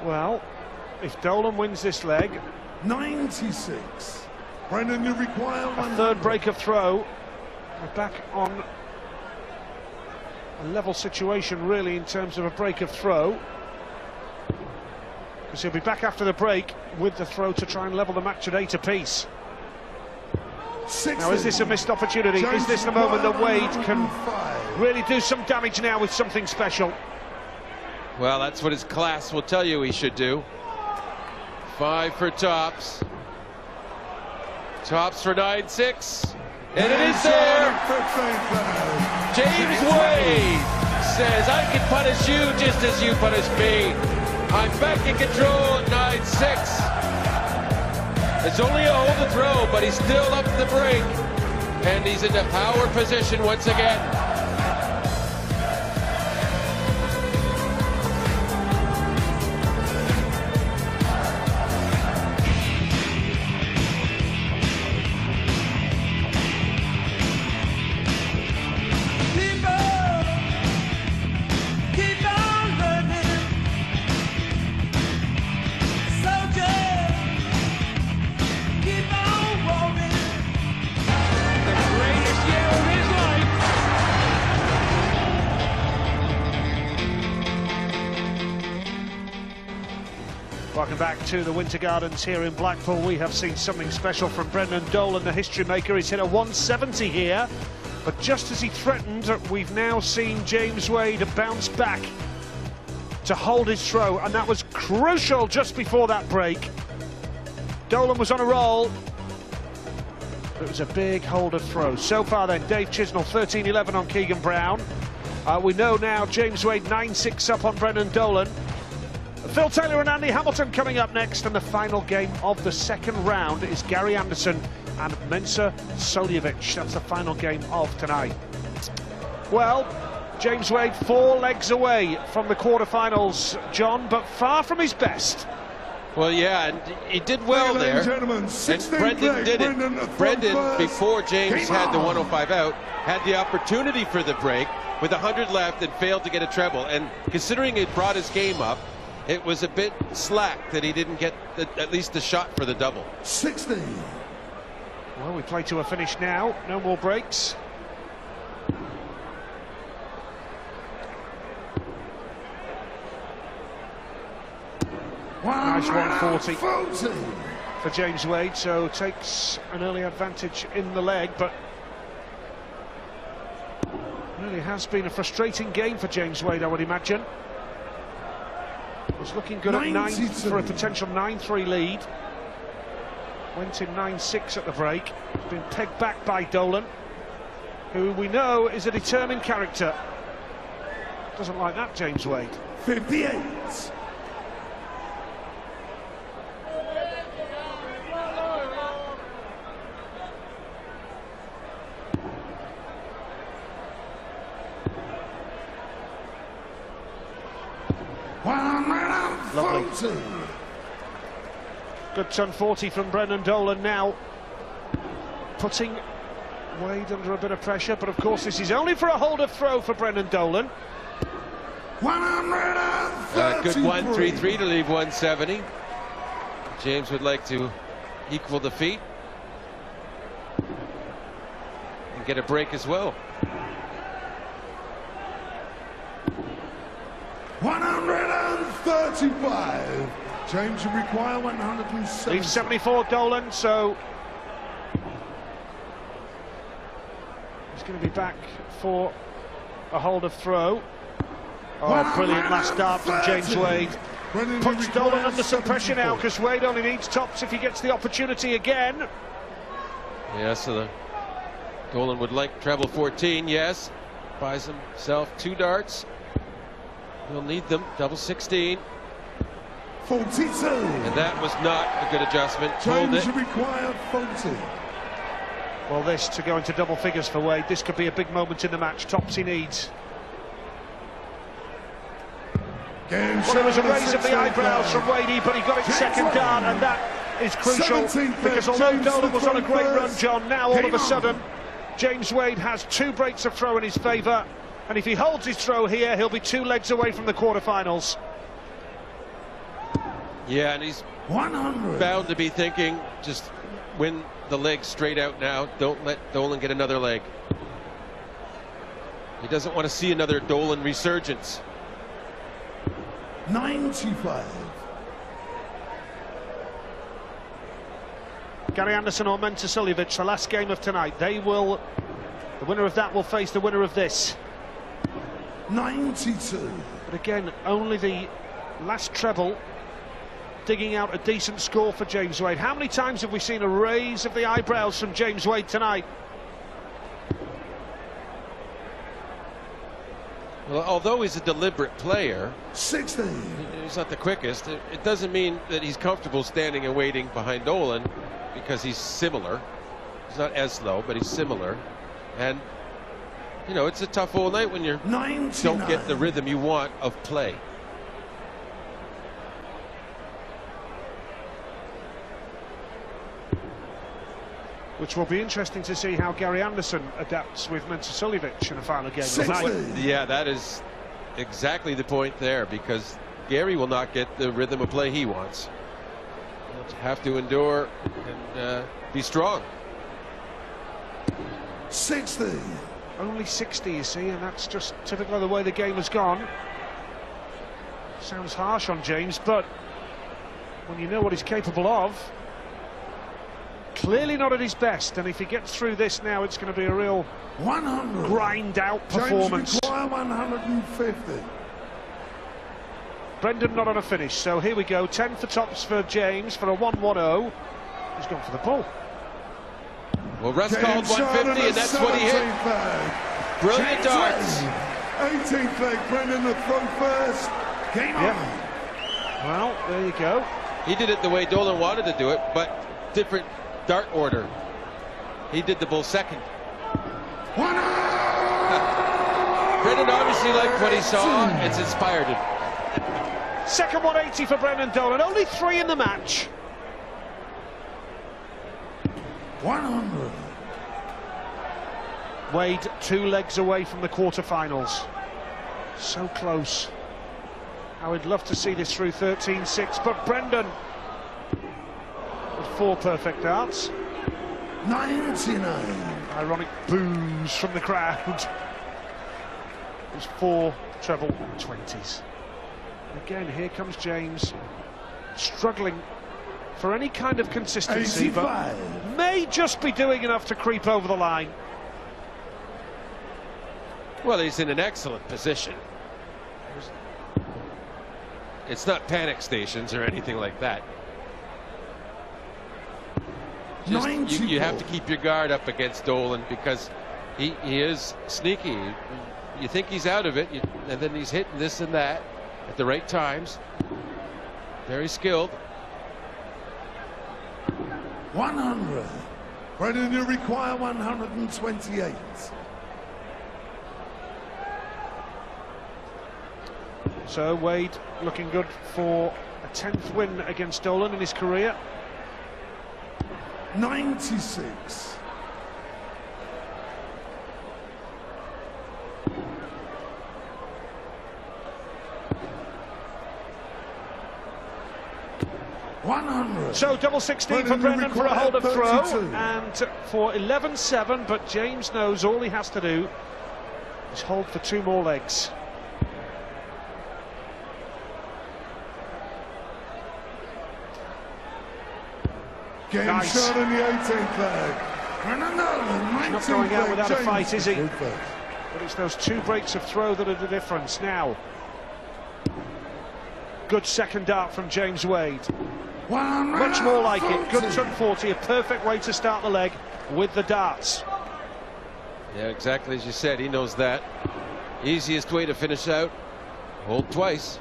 D: Well, if Dolan wins this leg,
E: 96. Brendan, you require
D: a third break of throw. We're back on a level situation, really, in terms of a break of throw. Because he'll be back after the break with the throw to try and level the match at 8 apiece.
E: 60.
D: Now, is this a missed opportunity? Is this the moment that Wade can really do some damage now with something special?
F: Well, that's what his class will tell you he should do. 5 for tops. Tops for 9-6. And it is there. James Wade says, I can punish you just as you punish me. I'm back in control at 9-6. It's only a hold to throw, but he's still up the break. And he's in a power position once again.
D: Welcome back to the Winter Gardens here in Blackpool. We have seen something special from Brendan Dolan, the history maker. He's hit a 170 here, but just as he threatened, we've now seen James Wade bounce back to hold his throw, and that was crucial just before that break. Dolan was on a roll. It was a big hold of throw. So far then, Dave Chisnell 13-11 on Keegan Brown. We know now James Wade 9-6 up on Brendan Dolan. Phil Taylor and Andy Hamilton coming up next, and the final game of the second round is Gary Anderson and Mensa Soljevic. That's the final game of tonight. Well, James Wade 4 legs away from the quarterfinals, John, but far from his best.
F: Well, yeah, and he did well there, and Brendan did it. Brendan, before James had the 105 out, had the opportunity for the break with 100 left and failed to get a treble. And considering it brought his game up, it was a bit slack that he didn't get at least the shot for the double.
E: 60.
D: Well, we play to a finish now. No more breaks. Nice 140 for James Wade, so takes an early advantage in the leg, but really has been a frustrating game for James Wade, I would imagine. Was looking good at 9 for a potential 9-3 lead. Went in 9-6 at the break. Been pegged back by Dolan, who we know is a determined character. Doesn't like that, James Wade.
E: 58.
D: Lovely. Good turn 40 from Brendan Dolan now, putting Wade under a bit of pressure, but of course this is only for a hold of throw for Brendan Dolan.
E: 133.
F: Good 1-3-3 to leave 170. James would like to equal the feat and get a break as well.
E: 135. James will require 170.
D: Leaves 74 Dolan, so he's going to be back for a hold of throw. Oh, brilliant last dart from James Wade. Puts Dolan under some pressure now, because Wade only needs tops if he gets the opportunity again.
F: Yeah, so Dolan would like treble 14, yes. Buys himself 2 darts. He'll need them, double 16.
E: 42.
F: And that was not a good adjustment.
E: James will require 40.
D: Well, this to go into double figures for Wade. This could be a big moment in the match. Tops he needs. Well, there was a raise of the eyebrows from Wadey, but he got it second dart, and that is crucial, because although Dolan was on a great run, John, now all of a sudden James Wade has 2 breaks of throw in his favour, and if he holds his throw here, he'll be 2 legs away from the quarterfinals.
F: Yeah, and he's
E: 100.
F: bound to be thinking, just win the leg straight out now. Don't let Dolan get another leg. He doesn't want to see another Dolan resurgence.
E: 95.
D: Gary Anderson or Menta Suljovic, the last game of tonight. The winner of that will face the winner of this.
E: 92.
D: But again, only the last treble digging out a decent score for James Wade. How many times have we seen a raise of the eyebrows from James Wade tonight?
F: Well, although he's a deliberate player,
E: 60.
F: he's not the quickest. It doesn't mean that he's comfortable standing and waiting behind Dolan, because he's similar. He's not as slow, but he's similar. And, you know, it's a tough all night when you don't get the rhythm you want of play.
D: Which will be interesting to see how Gary Anderson adapts with Menta Suljovic in the final game of the night.
F: Yeah, that is exactly the point there, because Gary will not get the rhythm of play he wants. He'll have to endure and be strong.
E: 60.
D: Only 60, you see, and that's just typical of the way the game has gone. Sounds harsh on James, but when you know what he's capable of, clearly not at his best, and if he gets through this now, it's going to be a real
E: 100.
D: grind out performance.
E: James require 150.
D: Brendan not on a finish, so here we go. 10 for tops for James for a 1-1-0. He's gone for the bull.
F: Well, Russ called 150, and that's what he hit. Brilliant darts.
E: 18th leg, Brendan the throw first. Game on.
D: Well, there you go.
F: He did it the way Dolan wanted to do it, but different dart order. He did the bull second. Brendan obviously liked what he saw. It's inspired him.
D: Second 180 for Brendan Dolan. Only 3 in the match.
E: 100.
D: Wade 2 legs away from the quarterfinals. So close. I would love to see this through 13-6, but Brendan with 4 perfect darts.
E: 99.
D: Ironic boos from the crowd. There's 4 treble 20s. Again, here comes James, struggling for any kind of consistency,
E: 85.
D: but may just be doing enough to creep over the line.
F: Well, he's in an excellent position. It's not panic stations or anything like that. Just, you have to keep your guard up against Dolan because he is sneaky. You think he's out of it, and then he's hitting this and that at the right times. Very skilled.
E: 100. Brendan, you require 128.
D: So Wade looking good for a 10th win against Dolan in his career.
E: 96.
D: So double 16 for Brendan for a hold of throw, and for 11-7, but James knows all he has to do is hold for 2 more legs.
E: Game shot in the 18th leg.
D: He's not going out without a fight, is he? But it's those 2 breaks of throw that are the difference now. Good second dart from James Wade. Much more like it. Good turn 40, a perfect way to start the leg with the darts.
F: Yeah, exactly as you said. He knows that. Easiest way to finish out. Hold twice.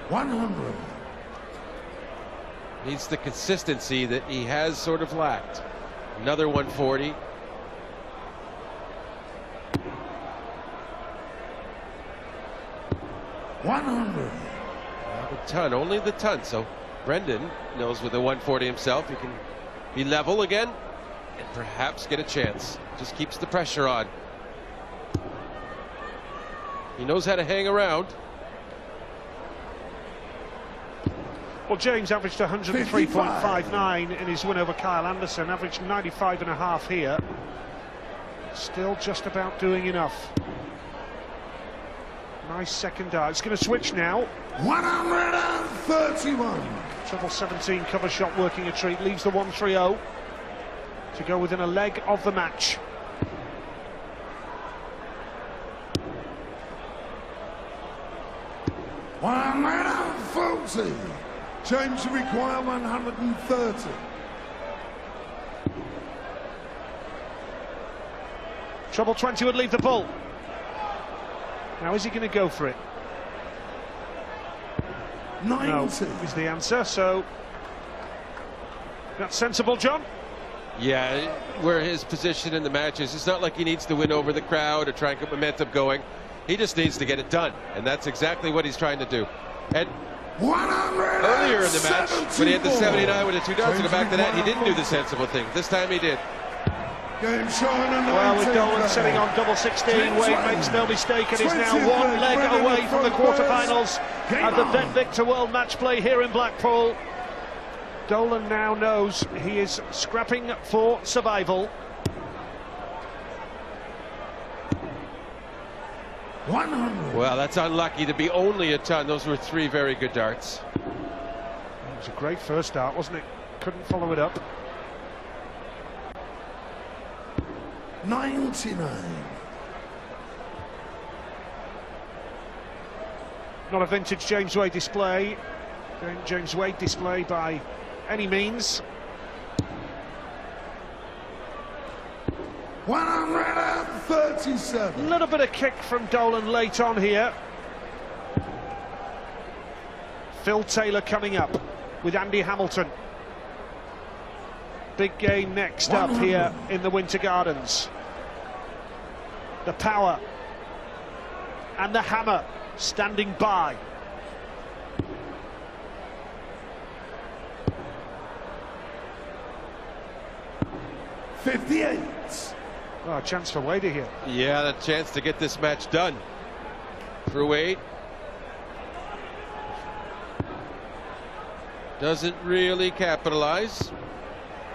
E: 100.
F: Needs the consistency that he has sort of lacked. Another 140. The ton, only the ton. So Brendan knows with the 140 himself he can be level again and perhaps get a chance. Just keeps the pressure on. He knows how to hang around.
D: Well, James averaged 103.59 in his win over Kyle Anderson, averaged 95.5 here. Still just about doing enough. Nice second dart. It's going to switch now.
E: 131.
D: Treble 17 cover shot working a treat. Leaves the 130 to go within a leg of the match.
E: $140. James, you require 130.
D: Treble 20 would leave the bull. Now, is he going to go for it?
E: 90
D: no, is the answer. So that's sensible, John.
F: Yeah, where his position in the match is, it's not like he needs to win over the crowd or try and get momentum going. He just needs to get it done, and that's exactly what he's trying to do. And earlier in the match, when he had the 79 with the 2 darts to go back to that, he didn't do the sensible thing. This time he did.
D: Well, with Dolan sitting on double 16, Wade makes no mistake and is now 1 leg away from the quarterfinals at the Bet Victor World Match Play here in Blackpool. Dolan now knows he is scrapping for survival.
E: 100.
F: Well, that's unlucky to be only a ton. Those were 3 very good darts.
D: It was a great first dart, wasn't it? Couldn't follow it up.
E: 99.
D: Not a vintage James Wade display. James Wade display by any means.
E: 137.
D: A little bit of kick from Dolan late on here. Phil Taylor coming up with Andy Hamilton. Big game next up here in the Winter Gardens. The power and the hammer standing by.
E: $58.
D: Oh, a chance for Wade here.
F: Yeah, the chance to get this match done for Wade. Doesn't really capitalize.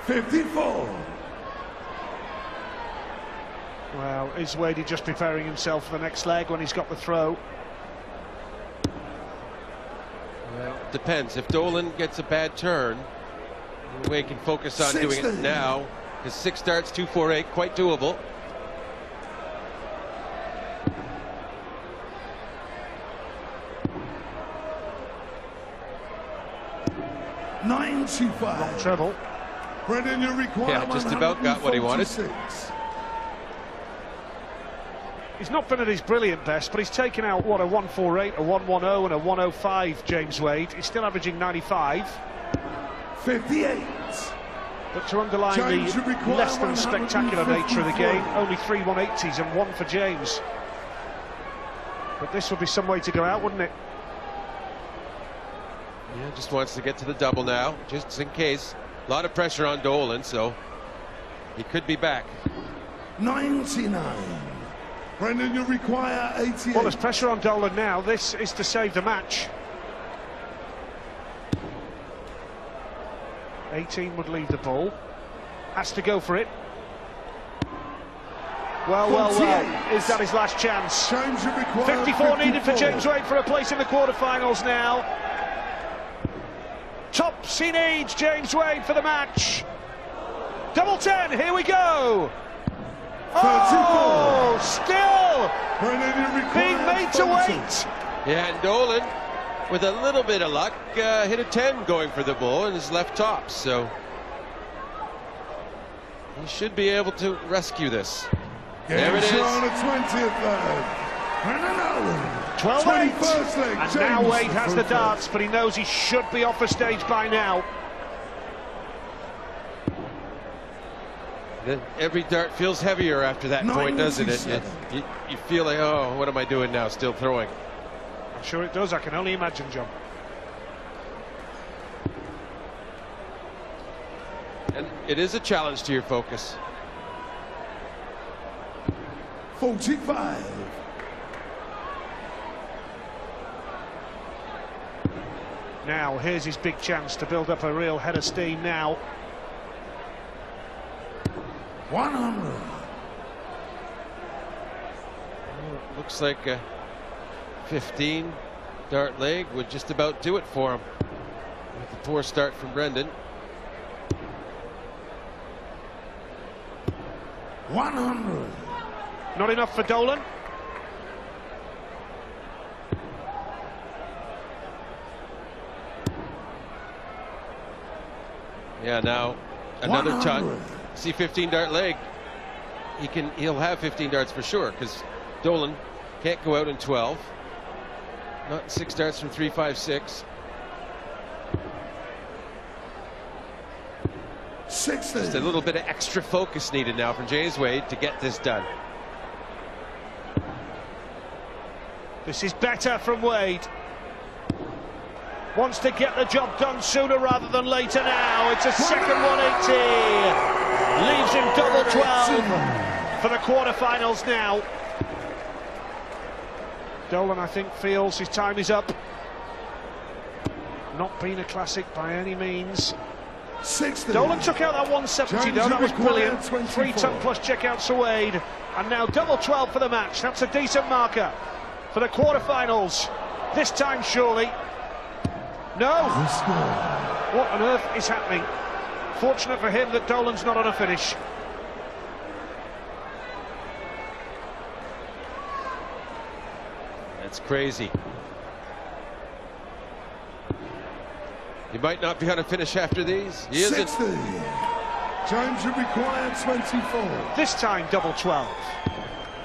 E: 54.
D: Well, is Wade just preparing himself for the next leg when he's got the throw?
F: Well, it depends. If Dolan gets a bad turn, Wade can focus on doing it now. His 6 darts, 248, quite doable.
E: 25.
D: Treble.
E: Brendan, you require
F: Yeah, just about got what he wanted.
E: 146.
D: He's not been at his brilliant best, but he's taken out, what, a 148, a 110 and a 105, James Wade. He's still averaging 95.
E: 58.
D: But to underline
E: James, you
D: the
E: require
D: less than spectacular nature of the game,
E: 153.
D: only 3 180s and 1 for James. But this would be some way to go out, wouldn't it?
F: Yeah, just wants to get to the double now, just in case. A lot of pressure on Dolan, so he could be back.
E: 99. Brendan, you require 88.
D: Well, there's pressure on Dolan now. This is to save the match. 18 would leave the ball. Has to go for it. Well, is that his last chance?
E: James, you require
D: 54 needed for James Wade for a place in the quarterfinals now. Tops he needs, James Wade, for the match. Double 10, here we go.
E: 34.
D: Oh, still
E: Brendan, you require
D: being made to
E: 40.
D: wait.
F: Yeah, and Dolan, with a little bit of luck, hit a 10 going for the ball in his left top, so he should be able to rescue this. There it is.
E: On the 20th leg. Brendan Dolan.
D: 12-8.
E: 21st leg.
D: And
E: James
D: now Wade has the
E: Wade.
D: darts, but he knows he should be off the stage by now.
F: Then every dart feels heavier after that point, doesn't it?
E: 97.
F: You feel like, oh, what am I doing now? Still throwing.
D: I'm sure it does, I can only imagine, John.
F: And it is a challenge to your focus.
E: 45.
D: Now, here's his big chance to build up a real head of steam now.
E: 100.
F: Well, it looks like a 15 dart leg would just about do it for him. With the poor start from Brendan.
E: 100.
D: Not enough for Dolan.
F: Yeah, now another
E: 100.
F: ton. See 15 dart leg. He'll have 15 darts for sure, because Dolan can't go out in 12. Not 6 darts from 3-5-6.
E: 60.
F: Just a little bit of extra focus needed now from James Wade to get this done.
D: This is better from Wade. Wants to get the job done sooner rather than later now. It's a second 180. Leaves him double 12 for the quarterfinals now. Dolan, I think, feels his time is up. Not been a classic by any means.
E: 60.
D: Dolan took out that 170 though, that was brilliant.
E: 24.
D: 3-ton plus checkouts for Wade. And now double 12 for the match. That's a decent marker for the quarterfinals. This time, surely. No! What on earth is happening? Fortunate for him that Dolan's not on a finish.
F: That's crazy. He might not be on a finish after these. He
E: 60.
F: isn't.
E: James, you require 24.
D: This time, double 12.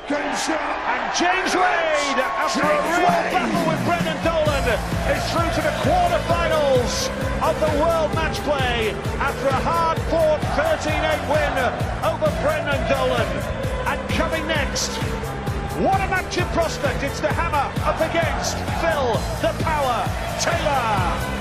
E: Game shot.
D: And James Wade, after a real battle with Brendan Dolan, is through to the quarterfinals of the World Matchplay after a hard-fought 13-8 win over Brendan Dolan. And coming next, what a match in prospect. It's the Hammer up against Phil the Power Taylor.